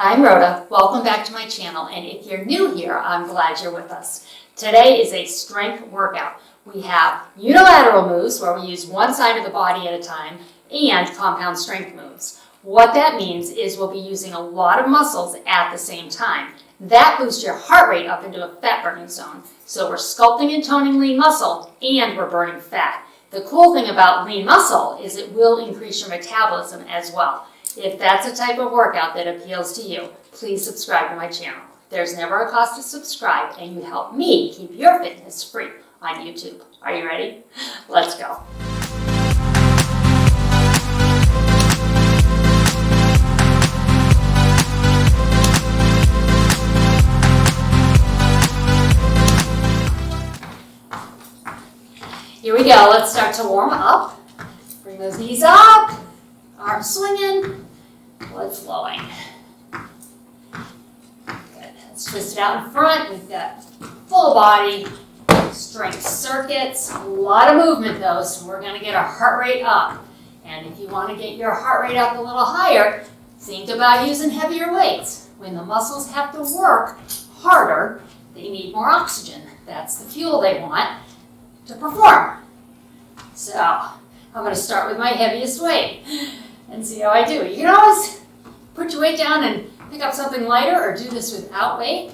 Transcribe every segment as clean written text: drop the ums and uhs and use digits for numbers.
I'm Rhoda. Welcome back to my channel, and if you're new here, I'm glad you're with us. Today is a strength workout. We have unilateral moves where we use one side of the body at a time and compound strength moves. What that means is we'll be using a lot of muscles at the same time. That boosts your heart rate up into a fat burning zone. So we're sculpting and toning lean muscle and we're burning fat. The cool thing about lean muscle is it will increase your metabolism as well. If that's a type of workout that appeals to you, please subscribe to my channel. There's never a cost to subscribe, and you help me keep your fitness free on YouTube. Are you ready? Let's go. Here we go. Let's start to warm up. Bring those knees up, arms swinging, blood flowing. Good. Let's twist it out in front. We've got full body strength circuits. A lot of movement though, so we're going to get our heart rate up. And if you want to get your heart rate up a little higher, think about using heavier weights. When the muscles have to work harder, they need more oxygen. That's the fuel they want to perform. So I'm going to start with my heaviest weight and see how I do. You can always put your weight down and pick up something lighter or do this without weight.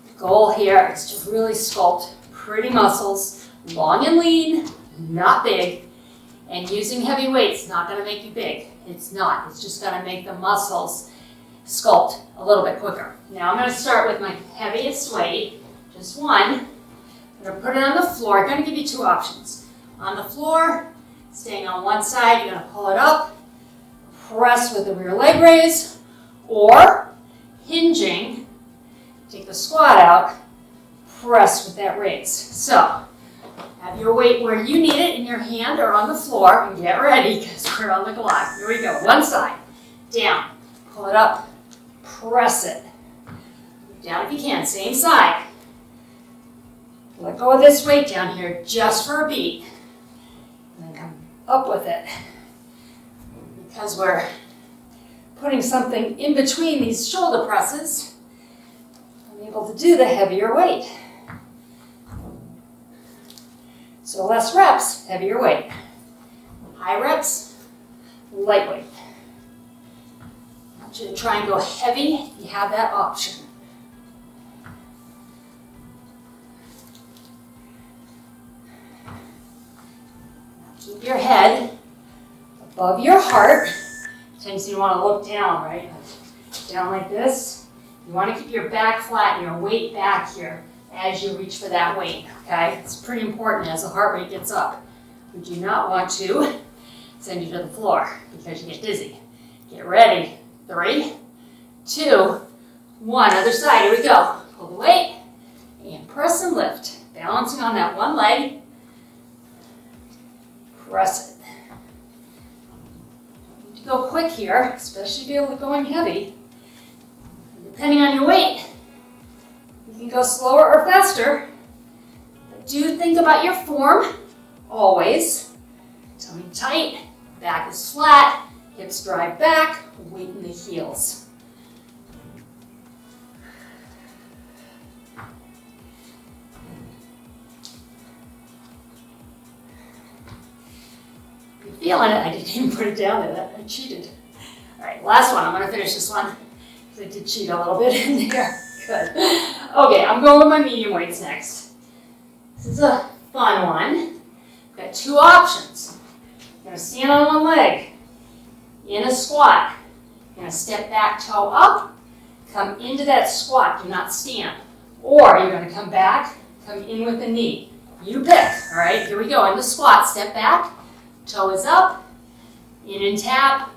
The goal here is to really sculpt pretty muscles, long and lean, not big. And using heavy weights is not going to make you big. It's not. It's just going to make the muscles sculpt a little bit quicker. Now I'm going to start with my heaviest weight, just one. I'm going to put it on the floor. I'm going to give you two options. On the floor, staying on one side, you're going to pull it up, press with the rear leg raise, or hinging, take the squat out, press with that raise. So, have your weight where you need it in your hand or on the floor, and get ready because we're on the clock. Here we go. One side, down, pull it up, press it. Down if you can, same side. Let go of this weight down here just for a beat. And then come up with it. Because we're putting something in between these shoulder presses, I'm able to do the heavier weight. So less reps, heavier weight. High reps, light weight. I want you to try and go heavy if you have that option. Keep your head above your heart. Sometimes you want to look down, right? Down like this. You want to keep your back flat and your weight back here as you reach for that weight, okay? It's pretty important as the heart rate gets up. We do not want to send you to the floor because you get dizzy. Get ready. 3, 2, 1. Other side. Here we go. Pull the weight and press and lift. Balancing on that one leg. Press it. You need to go quick here, especially if you're going heavy. Depending on your weight, you can go slower or faster. But do think about your form, always. Tummy tight, back is flat, hips drive back, weight in the heels. Feeling it. I didn't even put it down there. I cheated. All right, last one. I'm going to finish this one because I did cheat a little bit in there. Good. Okay, I'm going with my medium weights next. This is a fun one. I've got two options. You're going to stand on one leg in a squat. You're going to step back, toe up, come into that squat. Do not stand. Or you're going to come back, come in with the knee. You pick. All right, here we go. In the squat, step back. Toe is up, in and tap,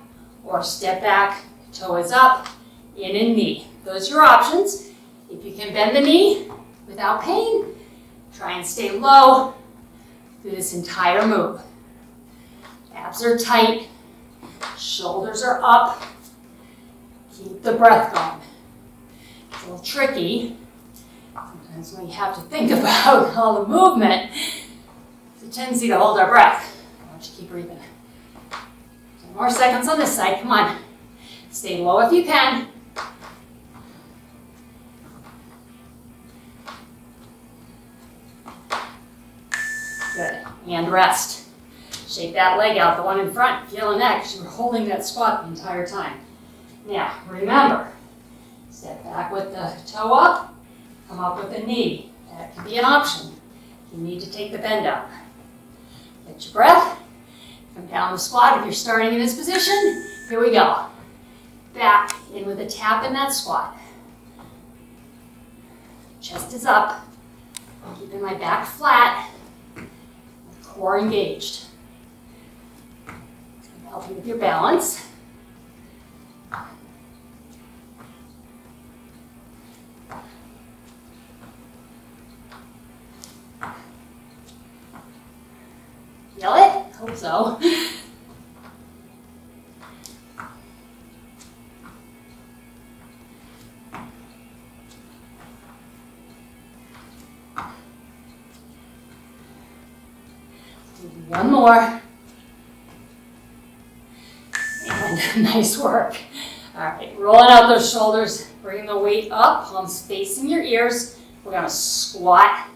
or step back, toe is up, in and knee. Those are your options. If you can bend the knee without pain, try and stay low through this entire move. Abs are tight, shoulders are up. Keep the breath going. It's a little tricky. Sometimes when you have to think about all the movement, it's a tendency to hold our breath. Keep breathing. 10 more seconds on this side, come on. Stay low if you can. Good, and rest. Shake that leg out, the one in front, feeling that because you were holding that squat the entire time. Now, remember, step back with the toe up, come up with the knee. That can be an option. You need to take the bend out. Get your breath, come down the squat if you're starting in this position. Here we go. Back in with a tap in that squat. Chest is up, I'm keeping my back flat, core engaged. It's going to help you with your balance. Feel it? Hope so. One more. And nice work. All right, rolling out those shoulders, bringing the weight up, palms facing your ears. We're gonna squat,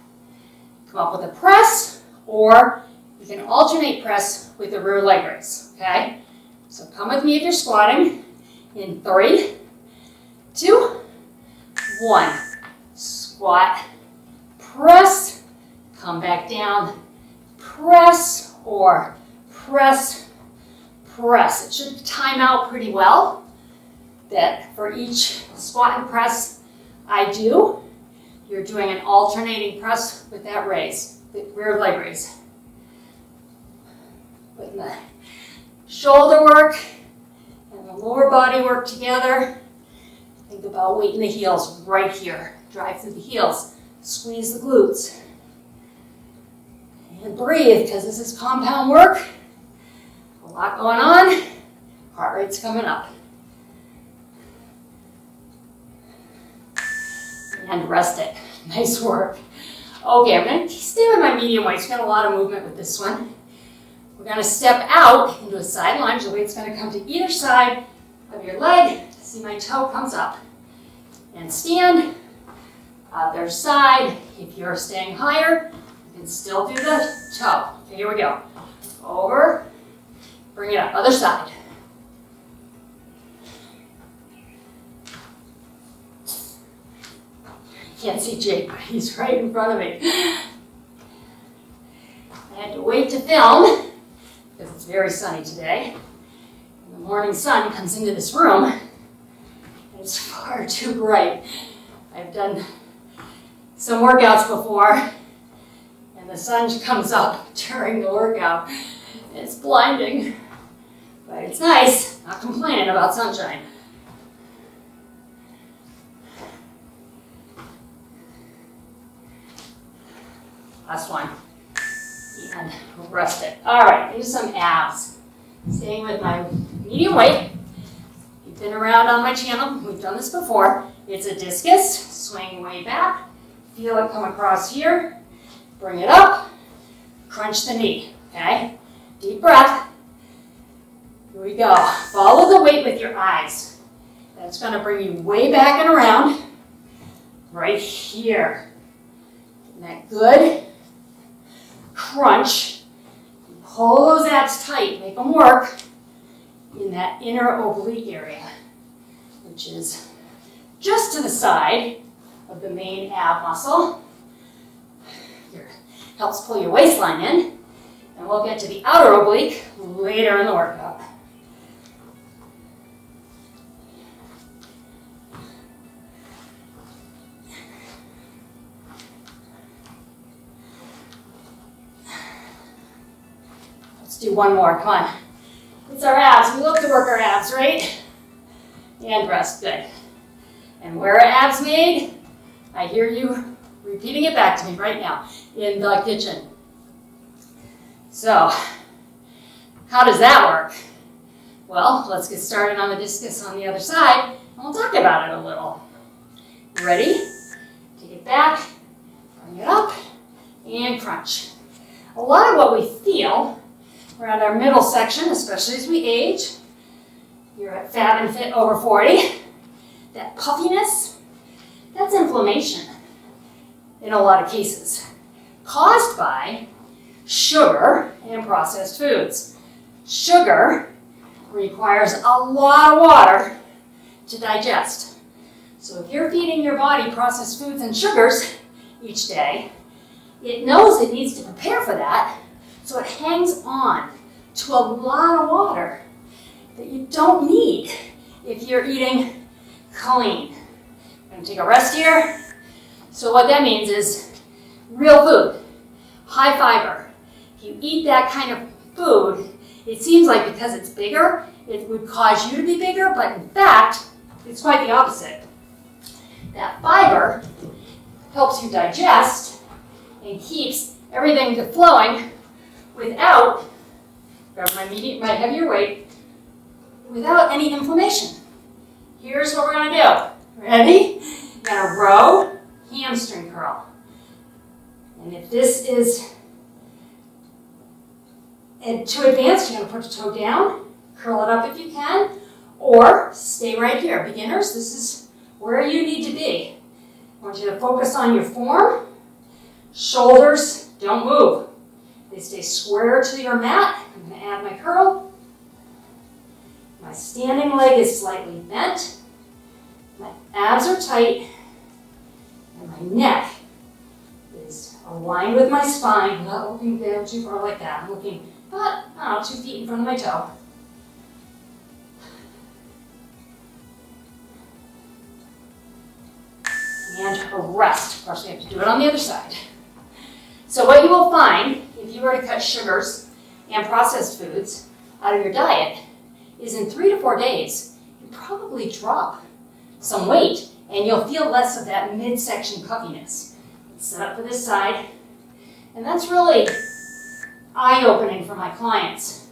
come up with a press, or you can alternate press with the rear leg raise, okay? So come with me if you're squatting. In 3, 2, 1. Squat, press, come back down, press, or press, press. It should time out pretty well. That for each squat and press I do, you're doing an alternating press with that raise, the rear leg raise. Putting the shoulder work and the lower body work together. Think about weight in the heels right here. Drive through the heels. Squeeze the glutes. And breathe, because this is compound work. A lot going on. Heart rate's coming up. And rest it. Nice work. Okay, I'm going to stay with my medium weight. Got a lot of movement with this one. We're going to step out into a side lunge. The weight's going to come to either side of your leg. See my toe comes up. And stand. Other side. If you're staying higher, you can still do the toe. Okay, here we go. Over. Bring it up. Other side. Can't see Jake, but he's right in front of me. I had to wait to film because it's very sunny today. And the morning sun comes into this room and it's far too bright. I've done some workouts before and the sun comes up during the workout. It's blinding, but it's nice. Not complaining about sunshine. Last one. And rest it. All right, do some abs. Staying with my medium weight. You've been around on my channel. We've done this before. It's a discus. Swing way back. Feel it come across here. Bring it up. Crunch the knee. Okay? Deep breath. Here we go. Follow the weight with your eyes. That's going to bring you way back and around. Right here. Isn't that good? Crunch. Pull those abs tight. Make them work in that inner oblique area, which is just to the side of the main ab muscle. Here, helps pull your waistline in. And we'll get to the outer oblique later in the workout. Let's do one more, come on. It's our abs, we love to work our abs, right? And rest, good. And where are abs made? I hear you repeating it back to me right now, in the kitchen. So, how does that work? Well, let's get started on the discus on the other side, and we'll talk about it a little. You ready? Take it back, bring it up, and crunch. A lot of what we feel around our middle section, especially as we age. You're at Fab and Fit over 40. That puffiness, that's inflammation in a lot of cases, caused by sugar and processed foods. Sugar requires a lot of water to digest. So if you're feeding your body processed foods and sugars each day, it knows it needs to prepare for that, so it hangs on to a lot of water that you don't need if you're eating clean. I'm going to take a rest here. So what that means is real food, high fiber. If you eat that kind of food, it seems like because it's bigger, it would cause you to be bigger, but in fact, it's quite the opposite. That fiber helps you digest and keeps everything flowing without, grab my heavier weight, without any inflammation. Here's what we're going to do. Ready? You're going to row, hamstring curl. And if this is too advanced, you're going to put your toe down, curl it up if you can, or stay right here. Beginners, this is where you need to be. I want you to focus on your form. Shoulders don't move. They stay square to your mat. I'm going to add my curl. My standing leg is slightly bent. My abs are tight. And my neck is aligned with my spine. I'm not looking down too far like that. I'm looking about 2 feet in front of my toe. And a rest. Of course, we have to do it on the other side. So what you will find, if you were to cut sugars and processed foods out of your diet, is in 3 to 4 days, you probably drop some weight and you'll feel less of that midsection puffiness. Set up for this side. And that's really eye-opening for my clients.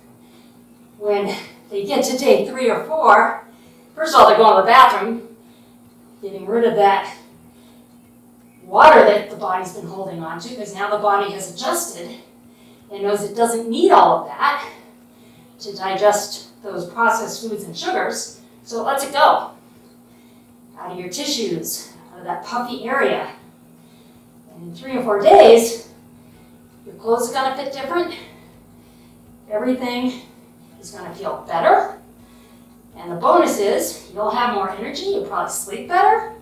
When they get to day 3 or 4, first of all, they're going to the bathroom, getting rid of that water that the body's been holding on to, because now the body has adjusted and knows it doesn't need all of that to digest those processed foods and sugars, so it lets it go. Out of your tissues, out of that puffy area. And in 3 or 4 days, your clothes are going to fit different. Everything is going to feel better. And the bonus is, you'll have more energy, you'll probably sleep better.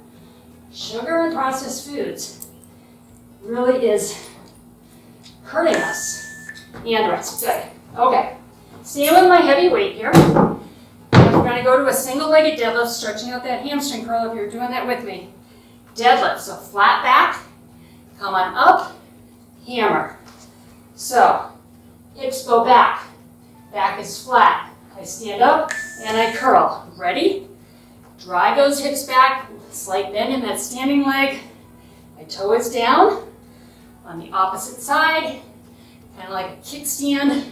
Sugar and processed foods really is hurting us and rest. Good. Okay. Stay with my heavy weight here. We're going to go to a single-legged deadlift, stretching out that hamstring curl if you're doing that with me. Deadlift. So flat back. Come on up. Hammer. So hips go back. Back is flat. I stand up and I curl. Ready? Drive those hips back. Slight bend in that standing leg. My toe is down. On the opposite side, kind of like a kickstand,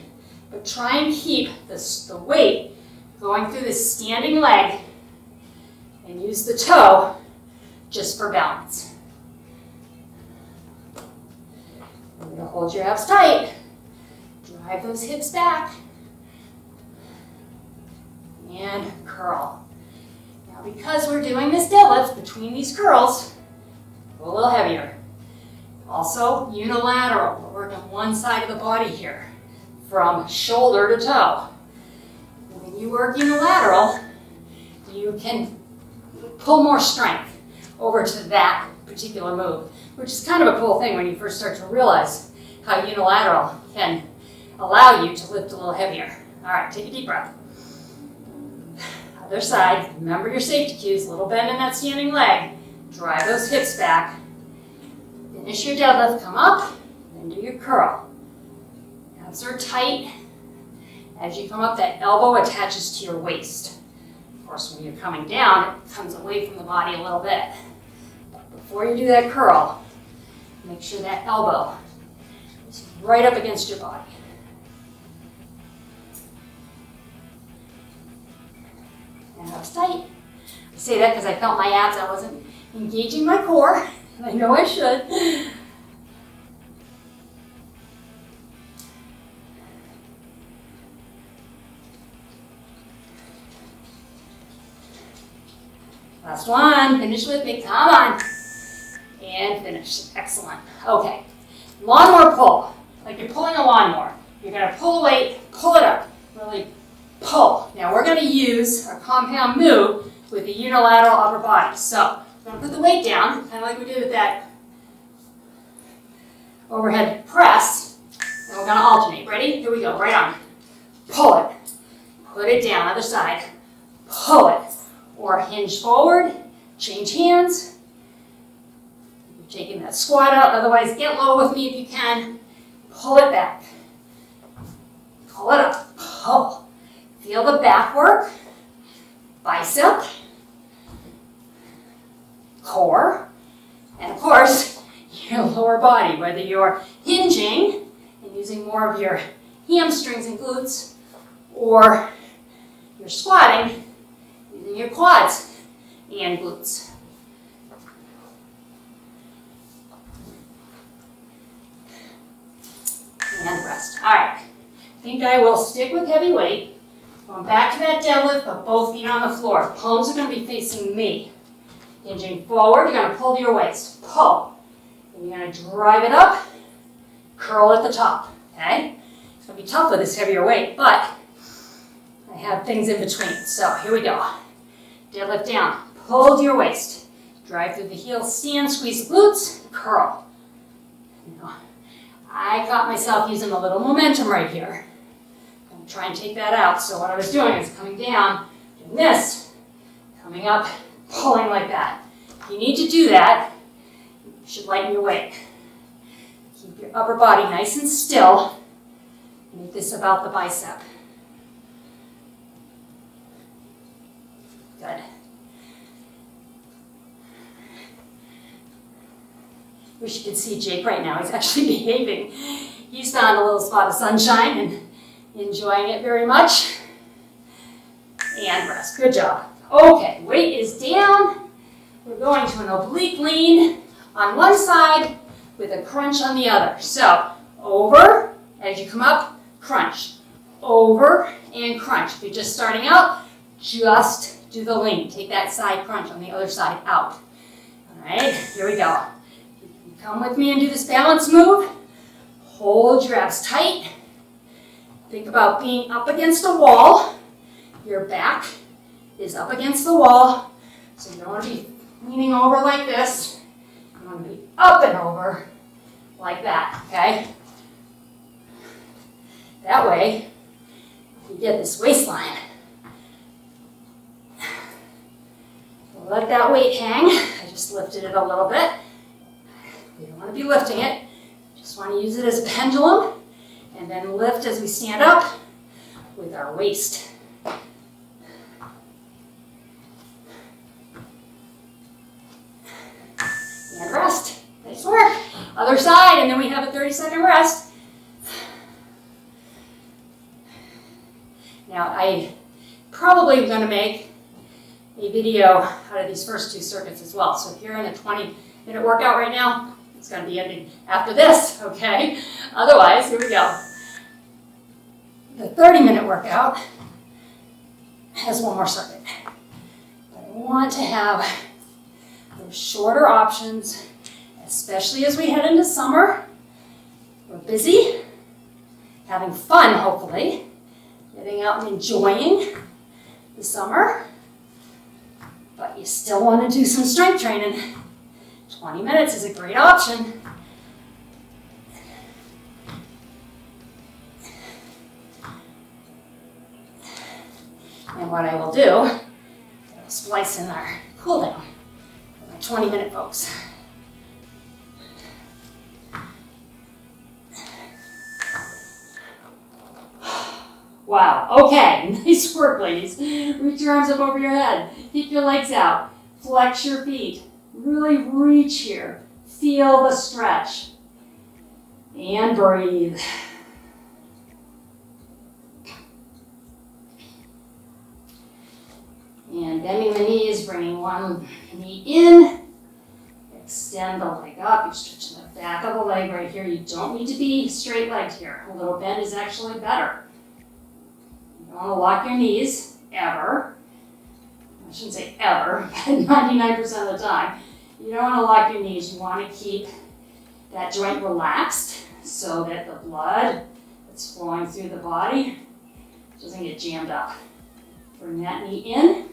but try and keep the weight going through this standing leg and use the toe just for balance. You're going to hold your abs tight. Drive those hips back. And curl. Now, because we're doing this deadlift between these curls, go a little heavier. Also, unilateral. We're working one side of the body here, from shoulder to toe. When you work unilateral, you can pull more strength over to that particular move, which is kind of a cool thing when you first start to realize how unilateral can allow you to lift a little heavier. All right, take a deep breath. Other side, remember your safety cues, little bend in that standing leg. Drive those hips back. Finish your deadlift, come up, then do your curl. Abs are tight. As you come up, that elbow attaches to your waist. Of course, when you're coming down, it comes away from the body a little bit. But before you do that curl, make sure that elbow is right up against your body. And abs tight. I say that because I felt my abs. I wasn't engaging my core. I know I should. Last one, finish with me, come on. And finish, excellent. Okay, lawnmower pull, like you're pulling a lawnmower. You're gonna pull a weight, pull it up, really pull. Now we're gonna use our compound move with the unilateral upper body. So, we're gonna put the weight down, kind of like we did with that overhead press, and we're gonna alternate. Ready? Here we go, right on. Pull it, put it down, other side, pull it, or hinge forward, change hands. You're taking that squat out, otherwise get low with me if you can. Pull it back, pull it up, pull. Feel the back work, bicep, core, and of course, your lower body, whether you're hinging and using more of your hamstrings and glutes, or you're squatting, using your quads and glutes. And rest. All right. I think I will stick with heavy weight. Going back to that deadlift, but both feet on the floor. Palms are going to be facing me. Hinging forward, you're going to pull to your waist. Pull. And you're going to drive it up. Curl at the top. Okay? It's going to be tough with this heavier weight, but I have things in between. So here we go. Deadlift down. Pull to your waist. Drive through the heels. Stand, squeeze the glutes. Curl. I caught myself using a little momentum right here. I'm going to try and take that out. So what I was doing is coming down, doing this, coming up, pulling like that. If you need to do that, you should lighten your weight. Keep your upper body nice and still. Make this about the bicep. Good. Wish you could see Jake right now. He's actually behaving. He's found a little spot of sunshine and enjoying it very much. And rest. Good job. Okay, weight is down. We're going to an oblique lean on one side with a crunch on the other. So, over, as you come up, crunch. Over and crunch. If you're just starting out, just do the lean. Take that side crunch on the other side out. All right, here we go. Come with me and do this balance move. Hold your abs tight. Think about being up against a wall. Your back is up against the wall. So you don't want to be leaning over like this. You want to be up and over like that, okay? That way, you get this waistline. Let that weight hang. I just lifted it a little bit. We don't want to be lifting it. Just want to use it as a pendulum and then lift as we stand up with our waist. And rest. Nice work. Other side, and then we have a 30-second rest. Now, I probably am going to make a video out of these first two circuits as well. So if you're in a 20-minute workout right now, it's going to be ending after this, okay? Otherwise, here we go. The 30-minute workout has one more circuit. But I want to have those shorter options, especially as we head into summer. We're busy, having fun, hopefully, getting out and enjoying the summer. But you still want to do some strength training. 20 minutes is a great option. And what I will do, I'll splice in our cool down for my 20-minute folks. Wow, okay, nice work, ladies. Reach your arms up over your head. Keep your legs out. Flex your feet. Really reach here. Feel the stretch. And breathe. And bending the knees, bringing one knee in. Extend the leg up. You're stretching the back of the leg right here. You don't need to be straight-legged here. A little bend is actually better. You don't want to lock your knees, ever. I shouldn't say ever, but 99% of the time, you don't want to lock your knees. You want to keep that joint relaxed so that the blood that's flowing through the body doesn't get jammed up. Bring that knee in,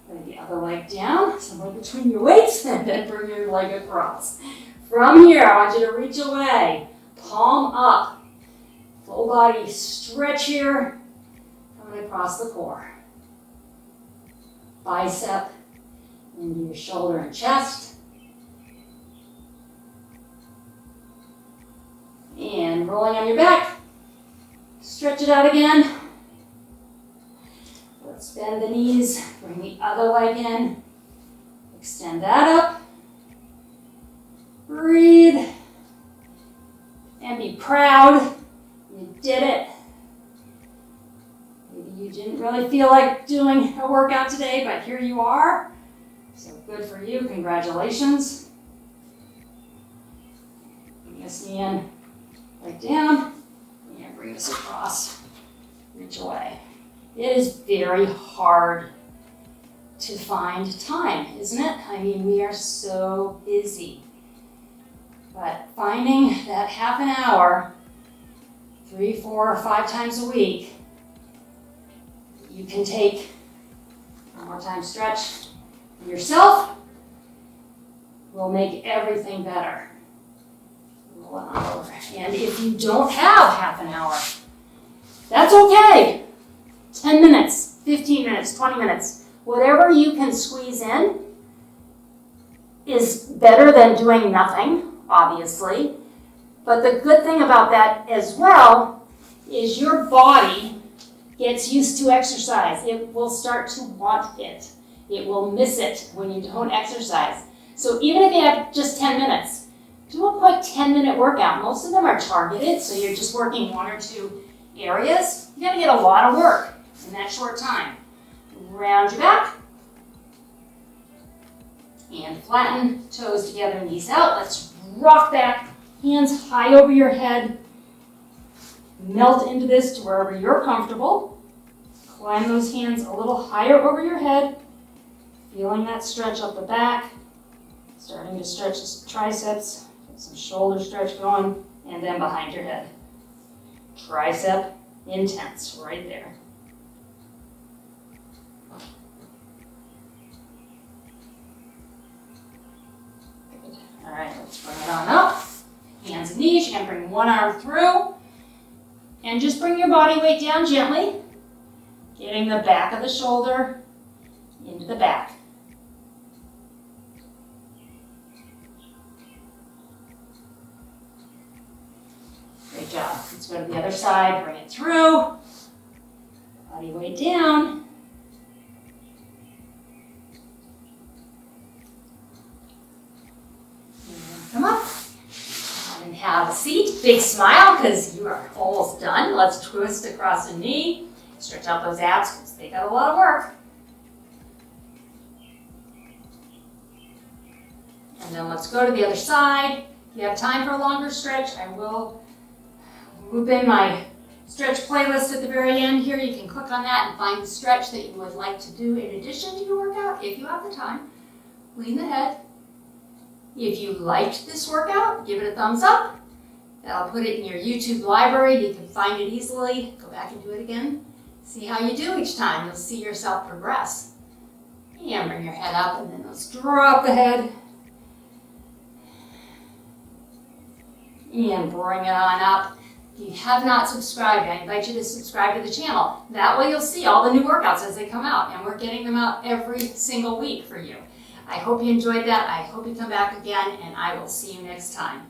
bring the other leg down, somewhere between your weights, and then bring your leg across. From here, I want you to reach away, palm up, full body stretch here, coming across the core. Bicep into your shoulder and chest. And rolling on your back. Stretch it out again. Let's bend the knees. Bring the other leg in. Extend that up. Breathe. And be proud. You did it. Maybe you didn't really feel like doing a workout today, but here you are. So good for you. Congratulations. Bring this knee in, leg down, and bring this across. Reach away. It is very hard to find time, isn't it? I mean, we are so busy. But finding that half an hour, 3, 4, or 5 times a week, you can take one more time stretch yourself, will make everything better. Roll it on over. And if you don't have half an hour, that's okay. 10 minutes, 15 minutes, 20 minutes, whatever you can squeeze in is better than doing nothing, obviously. But the good thing about that as well is your body gets used to exercise. It will start to want it. It will miss it when you don't exercise. So even if you have just 10 minutes, do a quick 10-minute workout. Most of them are targeted, so you're just working 1 or 2 areas. You gotta get a lot of work in that short time. Round your back. And flatten, toes together, knees out. Let's rock back, hands high over your head. Melt into this to wherever you're comfortable. Climb those hands a little higher over your head. Feeling that stretch up the back. Starting to stretch the triceps. Get some shoulder stretch going. And then behind your head. Tricep intense right there. Good. All right, let's bring it on up. Hands and knees. You can bring one arm through. And just bring your body weight down gently. Getting the back of the shoulder into the back. Great job. Let's go to the other side. Bring it through. Body weight down. And come up. And have a seat. Big smile because you are almost done. Let's twist across the knee. Stretch out those abs because they got a lot of work. And then let's go to the other side. If you have time for a longer stretch, I will loop in my stretch playlist at the very end here. You can click on that and find the stretch that you would like to do in addition to your workout if you have the time. Lean the head. If you liked this workout, give it a thumbs up. I'll put it in your YouTube library. You can find it easily. Go back and do it again. See how you do each time. You'll see yourself progress. And bring your head up, and then let's drop the head. And bring it on up. If you have not subscribed, I invite you to subscribe to the channel. That way you'll see all the new workouts as they come out, and we're getting them out every single week for you. I hope you enjoyed that. I hope you come back again, and I will see you next time.